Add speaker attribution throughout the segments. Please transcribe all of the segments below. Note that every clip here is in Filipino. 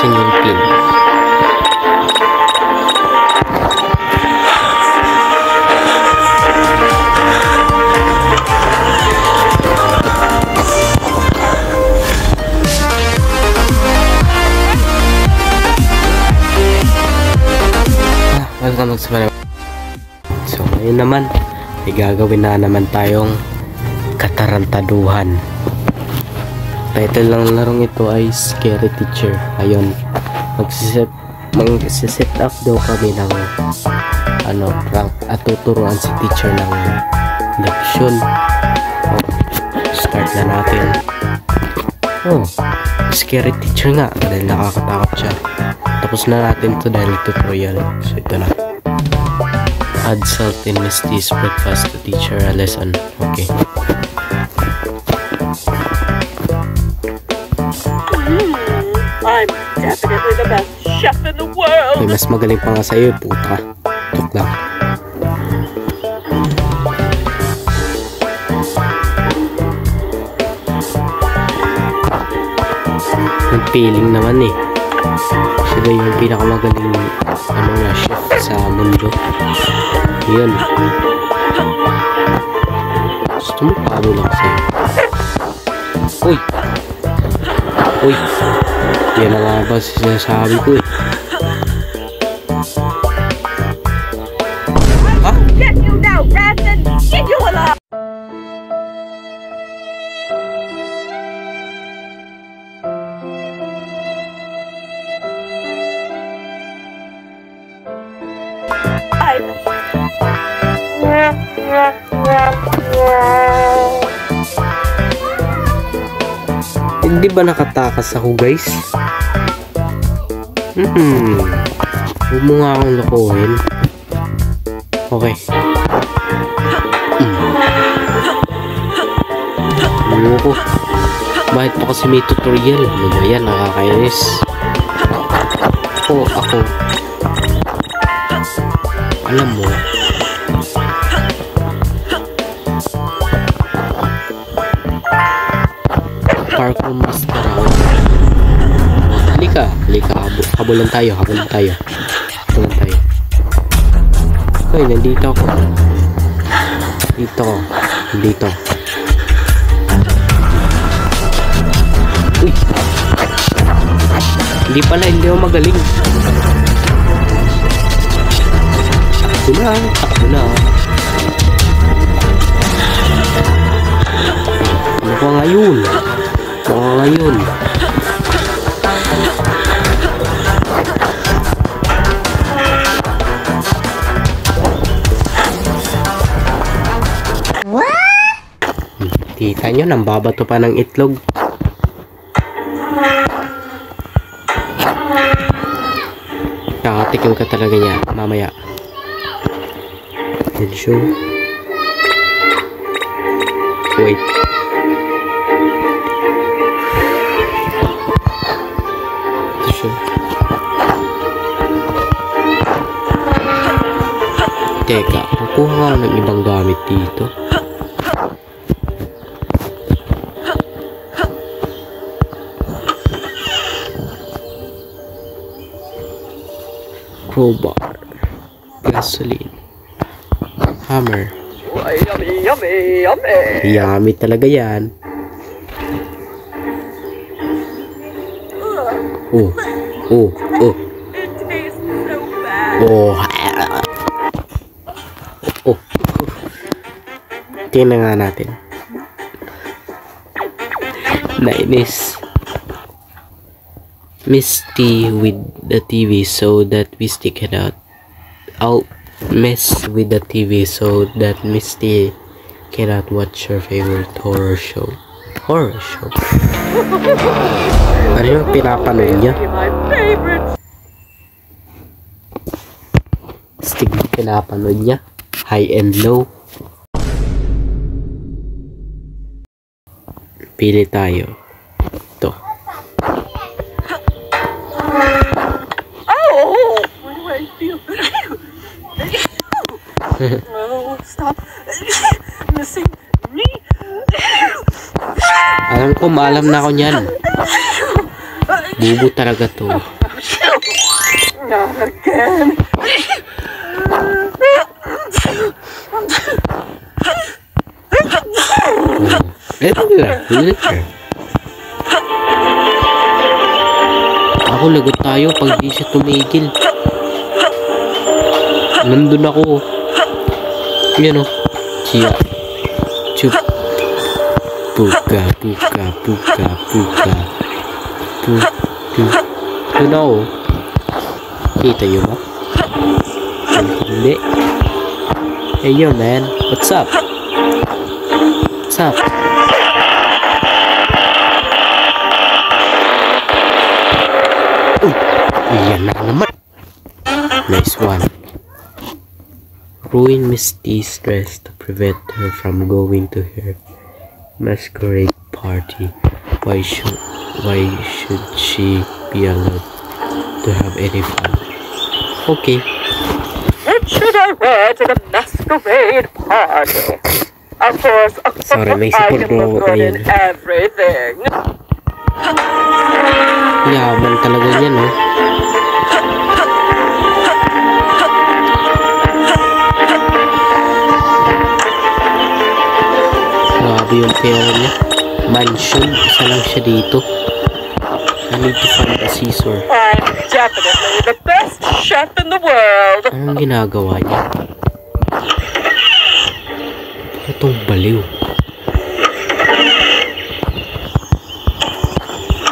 Speaker 1: buksan yung pin. Welcome sa mga. So ngayon naman ay gagawin na naman tayong katarantaduhan. Title lang larong ito ay Scary Teacher. Ayun, magsiset up daw kami ng prank at tuturuan si teacher ng leksyon. Start na natin. Scary Teacher nga dahil nakakatakot siya. Tapos na natin to dahil tutorial. So ito na. Add salt in Misty's breakfast to teach her a lesson. Okay.
Speaker 2: I'm definitely the best chef in the world.
Speaker 1: May mas magaling pa nga sa'yo, puta. Tok lang. Yung feeling naman eh. Siya yung pinakamagaling chef sa mundo. Yun. Gusto mo paano lang sa'yo? Uy! Uy! Yan na nga ba sinasabi ko eh. Ha?
Speaker 2: Get you now, Brandon! Get you alive!
Speaker 1: Hindi ba nakatakas ako, guys? Huwag mo nga akong lokohin. Okay. Ano ko? Bakit pa kasi may tutorial? Ano ba yan? Nakakainis. Ako. Alam mo, parkour master ako. Halika. Habulan tayo. Okay, nandito ako. Dito. Uy! Hindi ako magaling. Takbo na. Ano pa ngayon? Kita nyo, nambabato pa ng itlog. Kakatikim ka talaga niya mamaya. Show. Wait. Teka, kukuha nga ng ibang gamit dito. Crowbar, gasoline, hammer. Yummy talaga yan. Oh.
Speaker 2: It tastes so bad.
Speaker 1: Tingnan nga natin. Nainis. Misty with the TV so that Misty cannot mess with the TV so that Misty cannot watch her favorite horror show. Ano yung pinapanood niya? Stick pinapanood niya? High and low. Pili tayo. Ito.
Speaker 2: Why do I feel? Stop missing me.
Speaker 1: Alam ko, maalam na ako niyan. Bubo talaga to.
Speaker 2: Not again.
Speaker 1: Ako lagot tayo pag di siya tumigil. Nandun ako. Yan o. Siya. Chup. Puka, puka, puka, puka. Yun ako. Kita nyo ba? Hindi. Hey yo man. What's up? What's up? Yan na naman. Nice one. Ruin Misty's dress to prevent her from going to her masquerade party. Why should she be allowed to have any fun? Okay.
Speaker 2: What should I wear to the masquerade party? Of course,
Speaker 1: Sorry, may
Speaker 2: I
Speaker 1: support
Speaker 2: can
Speaker 1: mo
Speaker 2: look good in
Speaker 1: ngayon.
Speaker 2: everything.
Speaker 1: Yaman talaga niya, no? Grabe yung pera niya. Mansion, isa lang siya dito. I need to find a Caesar.
Speaker 2: I'm definitely the best chef in the world.
Speaker 1: Anong ginagawa niya? Itong baliw.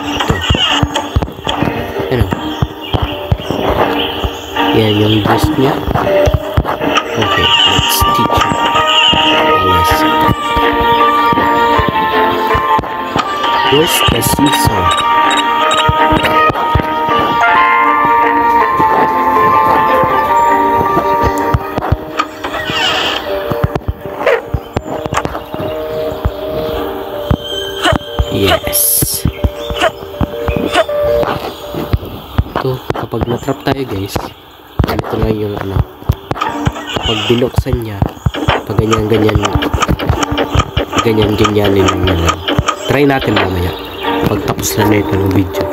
Speaker 1: Ito. Ano? Yan yung dress niya. Okay, let's teach her a lesson. Where's the Caesar? Yes. Ito, kapag natrap tayo guys, ganito lang yung ano. Pag binuksan niya, pag ganyan-ganyan yung lang. Try natin mamaya. Pagtapos na ito ng video.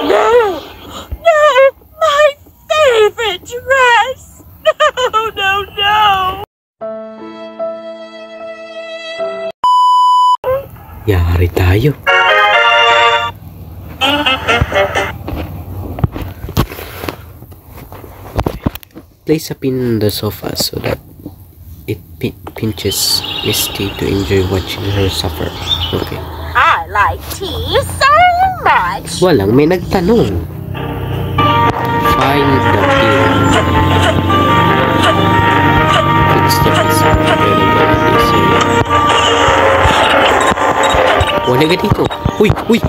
Speaker 2: No! No! My favorite dress! No!
Speaker 1: Yari tayo. Place a pin on the sofa so that it pinches Misty to enjoy watching her suffer. Okay.
Speaker 2: I like tea so much!
Speaker 1: Walang may nagtanong. Find the pin. Fix the pizza. Wala ka dito. Uy! Uy!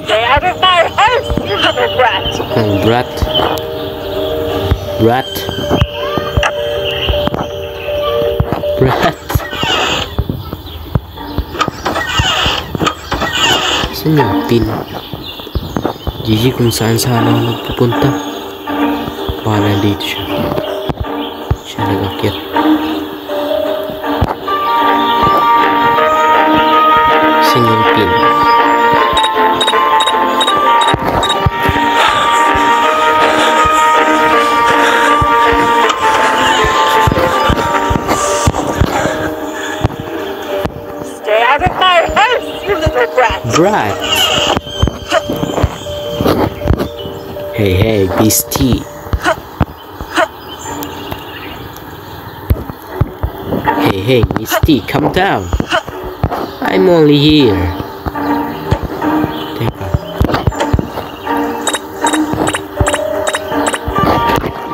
Speaker 2: Stay out of my house, you little brat!
Speaker 1: Brat. Brat. Brat. Saan yung pin? Gigi kung saan sana ako nagpupunta. Baka nandito siya. Siya nag-akyat. Saan yung pin?
Speaker 2: Stay out of my house, you little brat!
Speaker 1: Brat. Hey, Beastie. Hey, Misty, come down. I'm only here. Teka.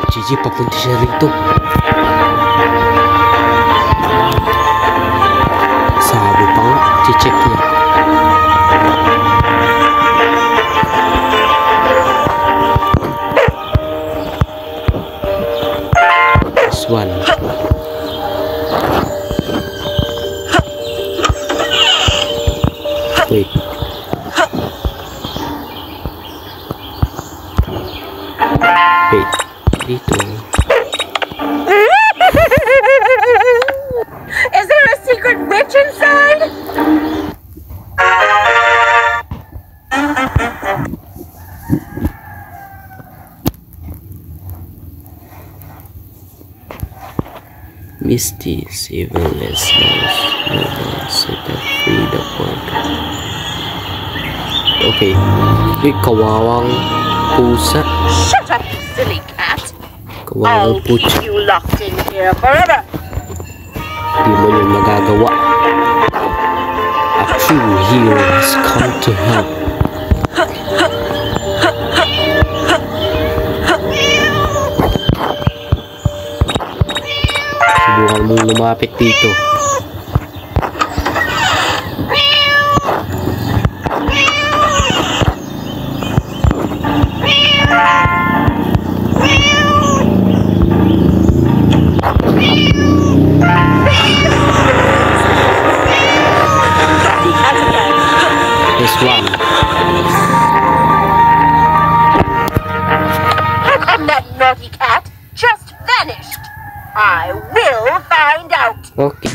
Speaker 1: Gigi, papunta siya rito. Sabi pa nga, check niya. This one. Wait. Wait. Dito.
Speaker 2: Is there a secret witch inside?
Speaker 1: Misty's evilness knows no one set her free the pork. Okay, may kawawang pusa.
Speaker 2: Shut up, you silly cat.
Speaker 1: Kawawang
Speaker 2: I'll keep
Speaker 1: pusa.
Speaker 2: you locked in here forever.
Speaker 1: Di mo yun magagawa. A true hero has come to help. Subukan mong lumapit dito. This one.
Speaker 2: How come that naughty cat just vanished? I will find out.
Speaker 1: Okay.